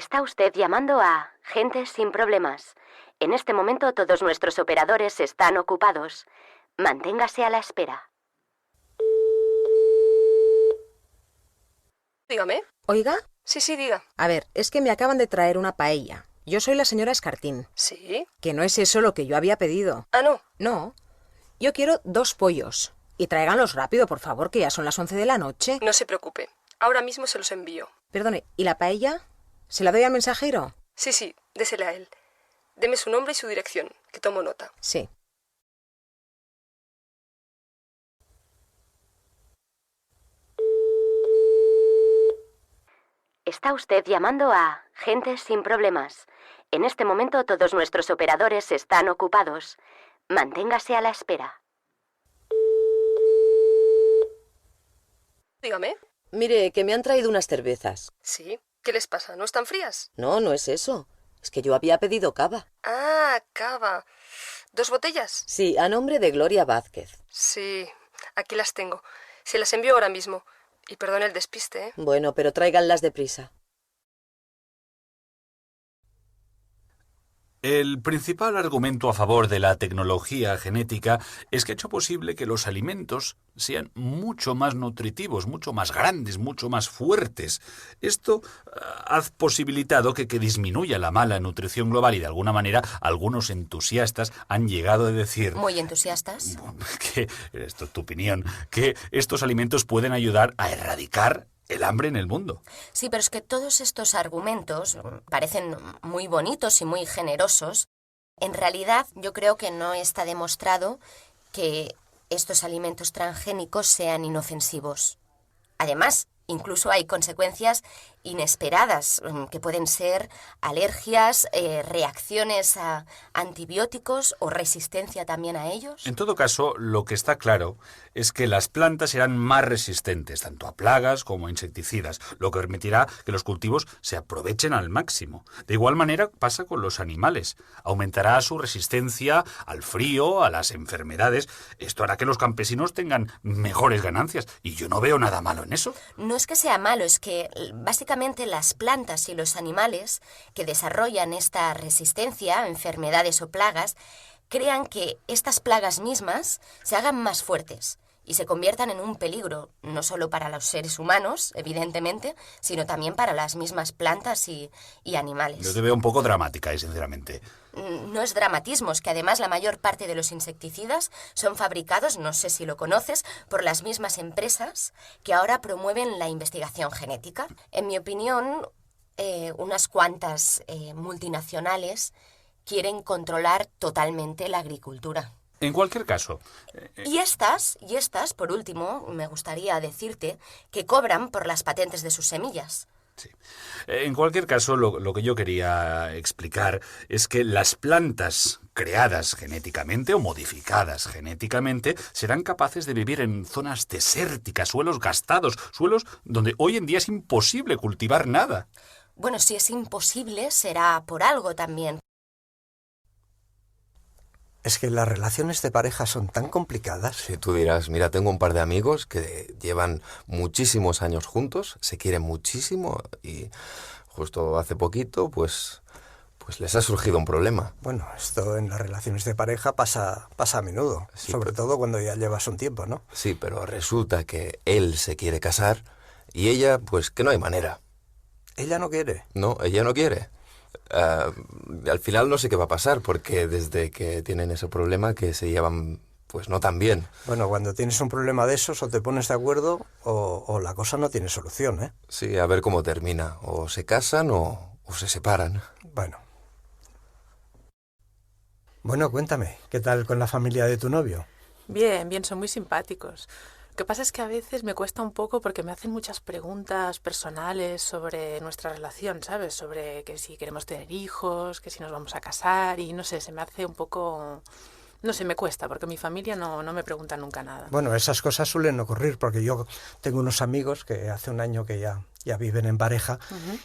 Está usted llamando a Gente sin Problemas. En este momento todos nuestros operadores están ocupados. Manténgase a la espera. Dígame. ¿Oiga? Sí, diga. A ver, es que me acaban de traer una paella. Yo soy la señora Escartín. ¿Sí? Que no es eso lo que yo había pedido. Ah, ¿no? No. Yo quiero 2 pollos. Y tráiganlos rápido, por favor, que ya son las 11 de la noche. No se preocupe. Ahora mismo se los envío. Perdone, ¿y la paella? ¿Se la doy al mensajero? Sí, désela a él. Deme su nombre y su dirección, que tomo nota. Sí. Está usted llamando a Gente sin Problemas. En este momento todos nuestros operadores están ocupados. Manténgase a la espera. Dígame. Mire, que me han traído unas cervezas. ¿Sí? ¿Qué les pasa? ¿No están frías? No, no es eso. Es que yo había pedido cava. Ah, cava. ¿2 botellas? Sí, a nombre de Gloria Vázquez. Sí, aquí las tengo. Se las envío ahora mismo. Y perdone el despiste, ¿eh? Bueno, pero tráiganlas deprisa. El principal argumento a favor de la tecnología genética es que ha hecho posible que los alimentos sean mucho más nutritivos, mucho más grandes, mucho más fuertes. Esto ha posibilitado que disminuya la mala nutrición global y de alguna manera algunos entusiastas han llegado a decir... ¿Muy entusiastas? Que, esto es tu opinión, que estos alimentos pueden ayudar a erradicar el hambre en el mundo. Sí, pero es que todos estos argumentos parecen muy bonitos y muy generosos. En realidad, yo creo que no está demostrado que estos alimentos transgénicos sean inofensivos. Además, incluso hay consecuencias inesperadas, que pueden ser alergias, reacciones a antibióticos o resistencia también a ellos. En todo caso, lo que está claro es que las plantas serán más resistentes, tanto a plagas como a insecticidas, lo que permitirá que los cultivos se aprovechen al máximo. De igual manera pasa con los animales. Aumentará su resistencia al frío, a las enfermedades. Esto hará que los campesinos tengan mejores ganancias, y yo no veo nada malo en eso. No es que sea malo, es que básicamente las plantas y los animales que desarrollan esta resistencia a enfermedades o plagas crean que estas plagas mismas se hagan más fuertes y se conviertan en un peligro, no solo para los seres humanos, evidentemente, sino también para las mismas plantas y animales. Yo te veo un poco dramática, sinceramente. No es dramatismo, es que además la mayor parte de los insecticidas son fabricados, no sé si lo conoces, por las mismas empresas que ahora promueven la investigación genética. En mi opinión, unas cuantas multinacionales quieren controlar totalmente la agricultura. En cualquier caso... Y estas, por último, me gustaría decirte que cobran por las patentes de sus semillas. Sí. En cualquier caso, lo que yo quería explicar es que las plantas creadas genéticamente o modificadas genéticamente serán capaces de vivir en zonas desérticas, suelos gastados, suelos donde hoy en día es imposible cultivar nada. Bueno, si es imposible, será por algo también. Es que las relaciones de pareja son tan complicadas. Sí, tú dirás, mira, tengo un par de amigos que llevan muchísimos años juntos, se quieren muchísimo y justo hace poquito, pues les ha surgido un problema. Bueno, esto en las relaciones de pareja pasa a menudo, sí, sobre todo cuando ya llevas un tiempo, ¿no? Sí, pero resulta que él se quiere casar y ella, pues que no hay manera. ¿Ella no quiere? No, ella no quiere. Al final no sé qué va a pasar, porque desde que tienen ese problema que se llevan pues no tan bien. Bueno, cuando tienes un problema de esos o te pones de acuerdo o la cosa no tiene solución, ¿eh? Sí, a ver cómo termina. O se casan o se separan. Bueno, cuéntame, ¿qué tal con la familia de tu novio? Bien, son muy simpáticos. Lo que pasa es que a veces me cuesta un poco porque me hacen muchas preguntas personales sobre nuestra relación, ¿sabes? Sobre que si queremos tener hijos, que si nos vamos a casar y no sé, se me hace un poco... No sé, me cuesta porque mi familia no me pregunta nunca nada. Bueno, esas cosas suelen ocurrir porque yo tengo unos amigos que hace un año que ya viven en pareja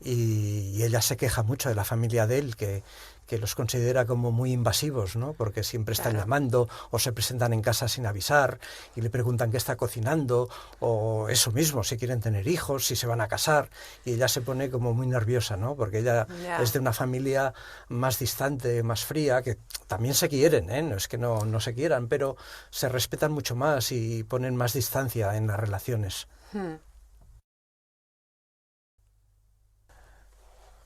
y ella se queja mucho de la familia de él, que que los considera como muy invasivos, ¿no? Porque siempre están llamando o se presentan en casa sin avisar y le preguntan qué está cocinando o eso mismo, si quieren tener hijos, si se van a casar, y ella se pone como muy nerviosa, ¿no? Porque ella es de una familia más distante, más fría, que también se quieren, ¿eh? No es que no se quieran, pero se respetan mucho más y ponen más distancia en las relaciones.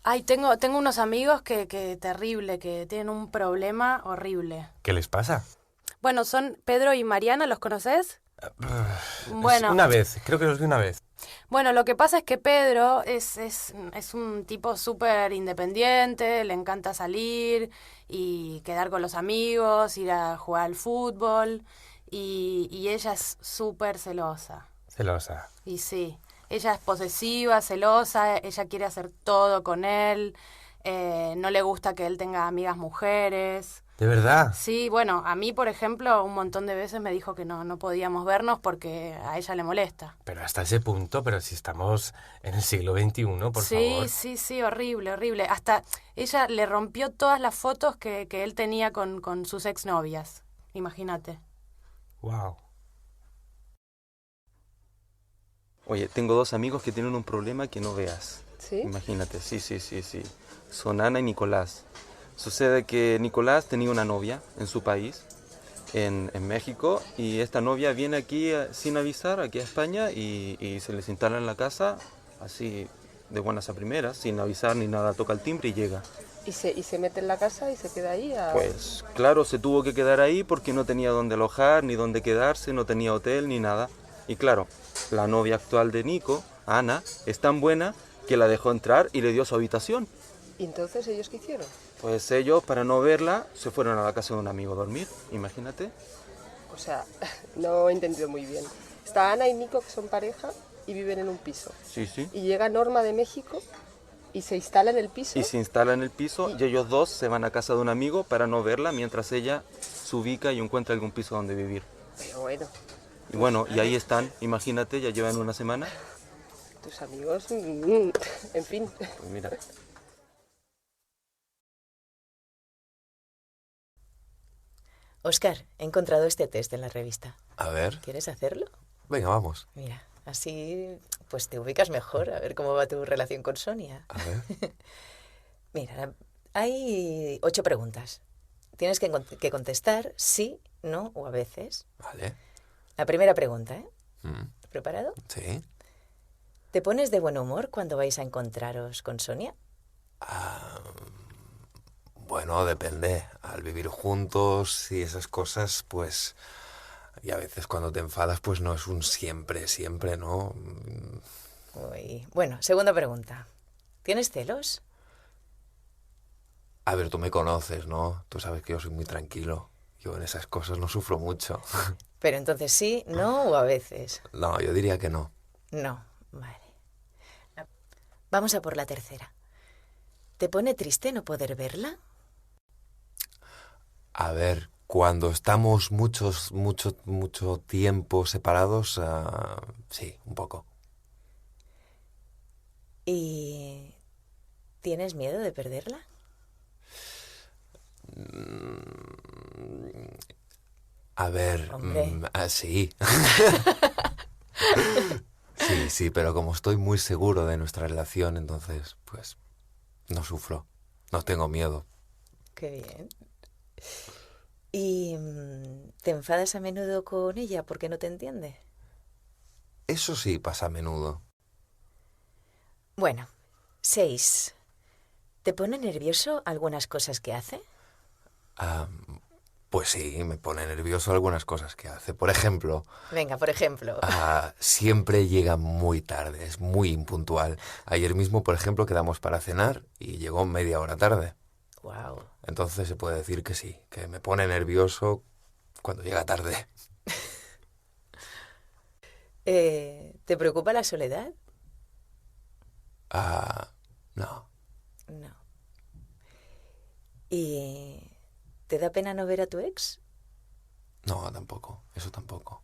Ay, tengo unos amigos que terrible, que tienen un problema horrible. ¿Qué les pasa? Bueno, son Pedro y Mariana, ¿los conoces? Bueno, Una vez, creo que los vi una vez. bueno, lo que pasa es que Pedro es un tipo súper independiente, le encanta salir y quedar con los amigos, ir a jugar al fútbol, y ella es súper celosa. Celosa. Y sí, ella es posesiva, celosa, ella quiere hacer todo con él, no le gusta que él tenga amigas mujeres. ¿De verdad? Sí, bueno, a mí, por ejemplo, un montón de veces me dijo que no podíamos vernos porque a ella le molesta. Pero hasta ese punto, pero si estamos en el siglo XXI, por favor. Sí, horrible, horrible. Hasta ella le rompió todas las fotos que él tenía con sus exnovias. Imagínate. Wow. Oye, tengo 2 amigos que tienen un problema que no veas. ¿Sí? Imagínate, sí. Son Ana y Nicolás. Sucede que Nicolás tenía una novia en su país, en México, y esta novia viene aquí sin avisar, aquí a España, y se les instala en la casa, así de buenas a primeras, sin avisar ni nada, toca el timbre y llega. ¿Y se mete en la casa y se queda ahí? Pues claro, se tuvo que quedar ahí porque no tenía dónde alojar, ni dónde quedarse, no tenía hotel ni nada. Y claro, la novia actual de Nico, Ana, es tan buena que la dejó entrar y le dio su habitación. ¿Y entonces ellos qué hicieron? Pues ellos, para no verla, se fueron a la casa de un amigo a dormir, imagínate. O sea, no he entendido muy bien. Está Ana y Nico, que son pareja, y viven en un piso. Sí. Y llega Norma de México y se instala en el piso. Y se instala en el piso y ellos 2 se van a casa de un amigo para no verla mientras ella se ubica y encuentra algún piso donde vivir. Pero bueno. Y bueno, y ahí están, imagínate, ya llevan una semana. Tus amigos, en fin. Pues mira. Óscar, he encontrado este test en la revista. A ver. ¿Quieres hacerlo? Venga, vamos. Mira, así pues te ubicas mejor, a ver cómo va tu relación con Sonia. A ver. Mira, hay 8 preguntas. Tienes que contestar sí, no o a veces. Vale. La primera pregunta, ¿eh? Mm. ¿Preparado? Sí. ¿Te pones de buen humor cuando vais a encontraros con Sonia? Bueno, depende. Al vivir juntos y esas cosas, pues... Y a veces cuando te enfadas, pues no es un siempre, ¿no? Uy. Bueno, segunda pregunta. ¿Tienes celos? A ver, tú me conoces, ¿no? Tú sabes que yo soy muy tranquilo. Yo en esas cosas no sufro mucho. Pero entonces sí, no o a veces. No, yo diría que no. No, vale. Vamos a por la tercera. ¿Te pone triste no poder verla? A ver, cuando estamos mucho tiempo separados, sí, un poco. ¿Y tienes miedo de perderla? A ver, sí. Sí, pero como estoy muy seguro de nuestra relación, entonces, pues, no sufro, no tengo miedo. Qué bien. ¿Y te enfadas a menudo con ella porque no te entiende? Eso sí pasa a menudo. Bueno, 6. ¿Te pone nervioso algunas cosas que hace? Pues sí, me pone nervioso algunas cosas que hace. Por ejemplo... Venga, por ejemplo. Siempre llega muy tarde, es muy impuntual. Ayer mismo, por ejemplo, quedamos para cenar y llegó media hora tarde. Wow. Entonces se puede decir que sí, que me pone nervioso cuando llega tarde. ¿Te preocupa la soledad? No. No. ¿Y te da pena no ver a tu ex? No, tampoco. Eso tampoco.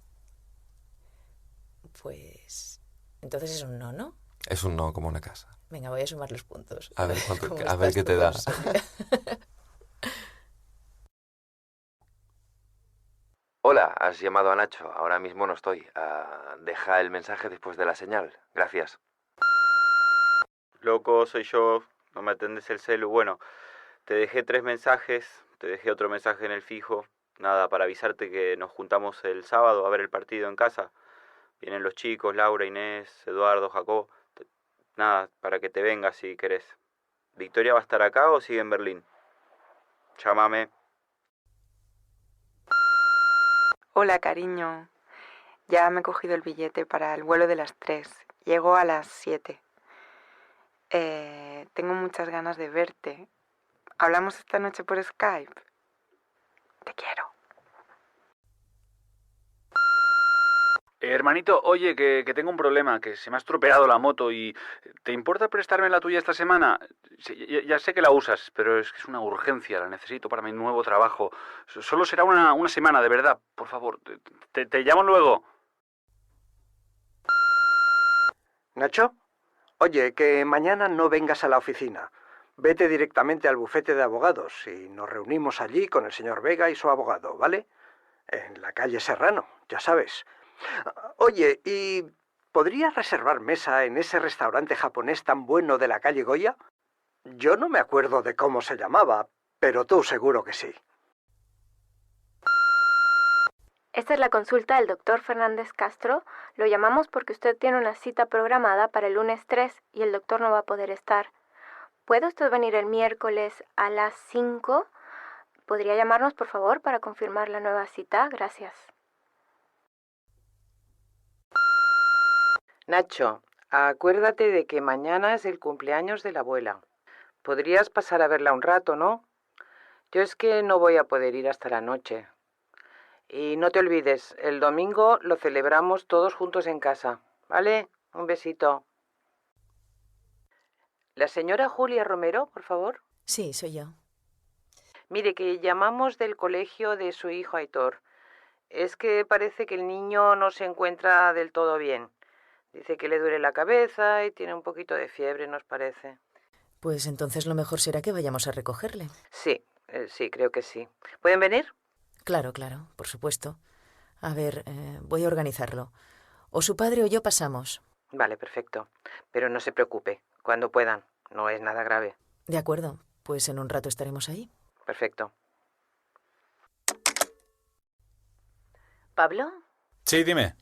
Pues... entonces es un no, ¿no? Es un no, como una casa. Venga, voy a sumar los puntos. A ver qué te da. Hola, has llamado a Nacho. Ahora mismo no estoy. Deja el mensaje después de la señal. Gracias. Loco, soy yo. No me atendés el celu. Bueno, te dejé 3 mensajes. Te dejé otro mensaje en el fijo. Nada, para avisarte que nos juntamos el sábado a ver el partido en casa. Vienen los chicos, Laura, Inés, Eduardo, Jacob. Nada, para que te vengas si querés. ¿Victoria va a estar acá o sigue en Berlín? Llámame. Hola, cariño. Ya me he cogido el billete para el vuelo de las 3. Llego a las 7. Tengo muchas ganas de verte. ¿Hablamos esta noche por Skype? Te quiero. Hermanito, oye, que tengo un problema, que se me ha estropeado la moto y... ¿Te importa prestarme la tuya esta semana? Sí, ya sé que la usas, pero es que es una urgencia, la necesito para mi nuevo trabajo. Solo será una semana, de verdad, por favor. Te llamo luego. ¿Nacho? Oye, que mañana no vengas a la oficina. Vete directamente al bufete de abogados y nos reunimos allí con el señor Vega y su abogado, ¿vale? En la calle Serrano, ya sabes. Oye, ¿y podrías reservar mesa en ese restaurante japonés tan bueno de la calle Goya? Yo no me acuerdo de cómo se llamaba, pero tú seguro que sí. Esta es la consulta del doctor Fernández Castro. Lo llamamos porque usted tiene una cita programada para el lunes 3 y el doctor no va a poder estar. ¿Puede usted venir el miércoles a las 5? ¿Podría llamarnos, por favor, para confirmar la nueva cita? Gracias. Nacho, acuérdate de que mañana es el cumpleaños de la abuela. Podrías pasar a verla un rato, ¿no? Yo es que no voy a poder ir hasta la noche. Y no te olvides, el domingo lo celebramos todos juntos en casa, ¿vale? Un besito. ¿La señora Julia Romero, por favor? Sí, soy yo. Mire, que llamamos del colegio de su hijo Aitor. Es que parece que el niño no se encuentra del todo bien. Dice que le duele la cabeza y tiene un poquito de fiebre, nos parece. Pues entonces lo mejor será que vayamos a recogerle. Sí, creo que sí. ¿Pueden venir? Claro, por supuesto. A ver, voy a organizarlo. O su padre o yo pasamos. Vale, perfecto. Pero no se preocupe, cuando puedan. No es nada grave. De acuerdo, pues en un rato estaremos ahí. Perfecto. ¿Pablo? Sí, dime.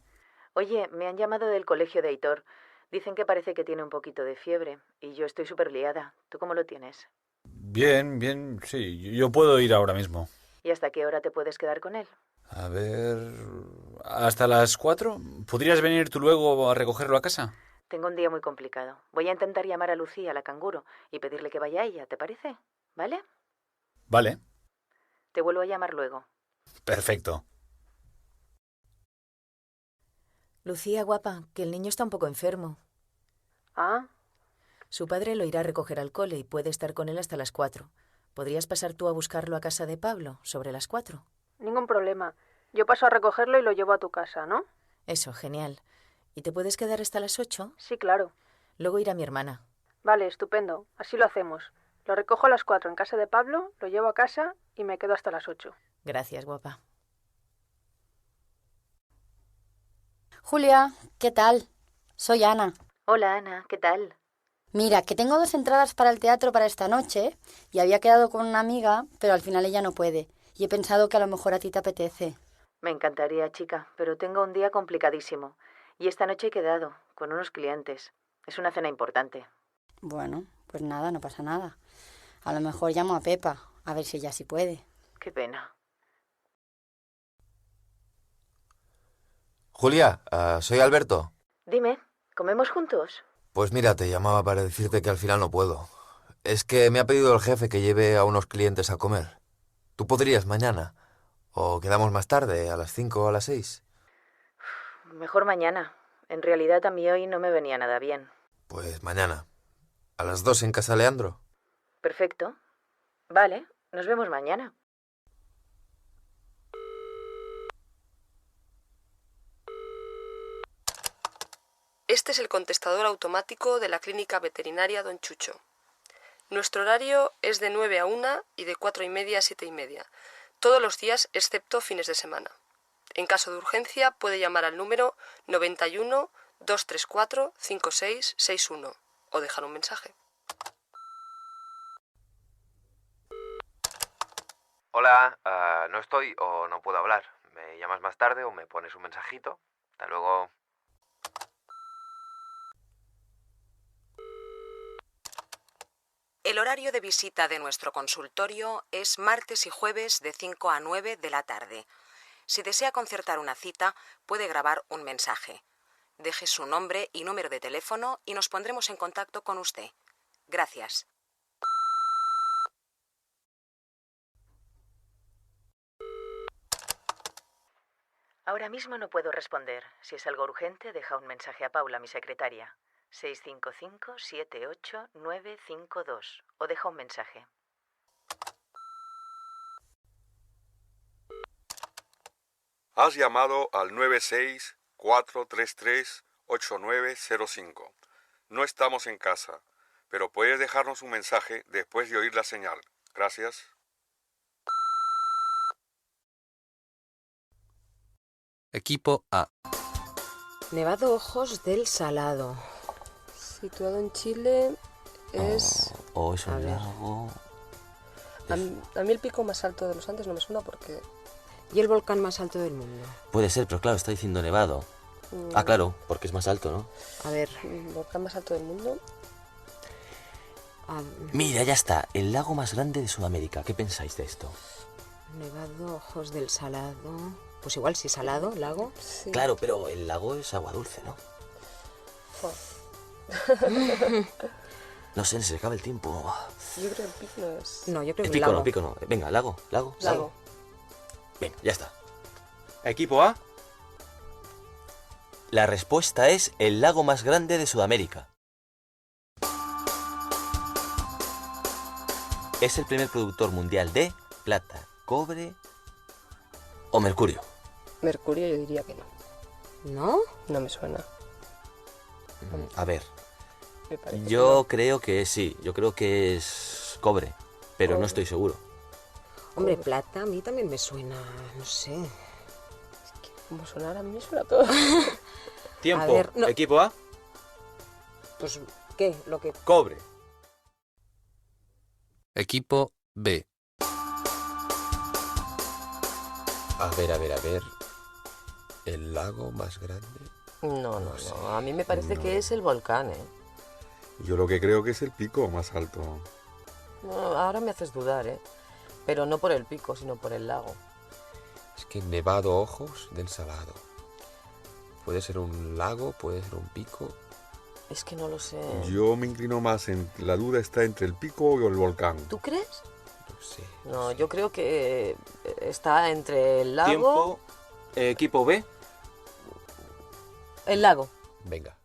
Oye, me han llamado del colegio de Aitor. Dicen que parece que tiene un poquito de fiebre y yo estoy súper liada. ¿Tú cómo lo tienes? Bien, sí. Yo puedo ir ahora mismo. ¿Y hasta qué hora te puedes quedar con él? A ver... ¿Hasta las 4? ¿Podrías venir tú luego a recogerlo a casa? Tengo un día muy complicado. Voy a intentar llamar a Lucía, la canguro, y pedirle que vaya a ella, ¿te parece? ¿Vale? Vale. Te vuelvo a llamar luego. Perfecto. Lucía, guapa, que el niño está un poco enfermo. Ah. Su padre lo irá a recoger al cole y puede estar con él hasta las 4. ¿Podrías pasar tú a buscarlo a casa de Pablo sobre las 4? Ningún problema. Yo paso a recogerlo y lo llevo a tu casa, ¿no? Eso, genial. ¿Y te puedes quedar hasta las 8? Sí, claro. Luego irá mi hermana. Vale, estupendo. Así lo hacemos. Lo recojo a las 4 en casa de Pablo, lo llevo a casa y me quedo hasta las 8. Gracias, guapa. Julia, ¿qué tal? Soy Ana. Hola, Ana, ¿qué tal? Mira, que tengo 2 entradas para el teatro para esta noche y había quedado con una amiga, pero al final ella no puede. Y he pensado que a lo mejor a ti te apetece. Me encantaría, chica, pero tengo un día complicadísimo. Y esta noche he quedado con unos clientes. Es una cena importante. Bueno, pues nada, no pasa nada. A lo mejor llamo a Pepa, a ver si ella sí puede. Qué pena. Julia, soy Alberto. Dime, ¿comemos juntos? Pues mira, te llamaba para decirte que al final no puedo. Es que me ha pedido el jefe que lleve a unos clientes a comer. ¿Tú podrías mañana? ¿O quedamos más tarde, a las 5 o a las 6? Mejor mañana. En realidad a mí hoy no me venía nada bien. Pues mañana. ¿A las 2 en casa Leandro? Perfecto. Vale, nos vemos mañana. Este es el contestador automático de la clínica veterinaria Don Chucho. Nuestro horario es de 9 a 1 y de 4:30 a 7:30. Todos los días excepto fines de semana. En caso de urgencia, puede llamar al número 91 234 5661 o dejar un mensaje. Hola, no estoy o no puedo hablar. ¿Me llamas más tarde o me pones un mensajito? Hasta luego. El horario de visita de nuestro consultorio es martes y jueves de 5 a 9 de la tarde. Si desea concertar una cita, puede grabar un mensaje. Deje su nombre y número de teléfono y nos pondremos en contacto con usted. Gracias. Ahora mismo no puedo responder. Si es algo urgente, deja un mensaje a Paula, mi secretaria. 655-78952. O deja un mensaje. Has llamado al 96-433-8905. No estamos en casa, pero puedes dejarnos un mensaje después de oír la señal. Gracias. Equipo A. Nevado Ojos del Salado. Situado en Chile es... es un lago... A mí el pico más alto de los Andes no me suena porque... ¿Y el volcán más alto del mundo? Puede ser, pero claro, está diciendo nevado. Ah, claro, porque es más alto, ¿no? A ver... ¿El volcán más alto del mundo? Mira, ya está. El lago más grande de Sudamérica. ¿Qué pensáis de esto? Nevado Ojos del Salado... Pues igual, si salado, lago. Sí. Claro, pero el lago es agua dulce, ¿no? No sé, se acaba el tiempo. Yo creo que el pico no es... No, yo creo El que pico lago. no, pico no. Venga, lago. Lago. Sí. Venga, ya está. Equipo A. La respuesta es el lago más grande de Sudamérica. Es el primer productor mundial de plata, cobre o mercurio. Mercurio yo diría que no. ¿No? No me suena. A ver, Me parece yo creo que sí. Yo creo que es cobre, pero no estoy seguro. Hombre, plata a mí también me suena, no sé. Como sonar a mí me suena todo. Tiempo. A ver, no. Equipo A. Pues, ¿qué? Lo que... Cobre. Equipo B. A ver. ¿El lago más grande? No. A mí me parece que es el volcán, ¿eh? Yo lo que creo que es el pico más alto. No, ahora me haces dudar, ¿eh? Pero no por el pico, sino por el lago. Es que Nevado Ojos del Salado. Puede ser un lago, puede ser un pico. Es que no lo sé. Yo me inclino más en... La duda está entre el pico y el volcán. ¿Tú crees? No sé. No, yo creo que está entre el lago... Tiempo. Equipo B. El lago. Venga.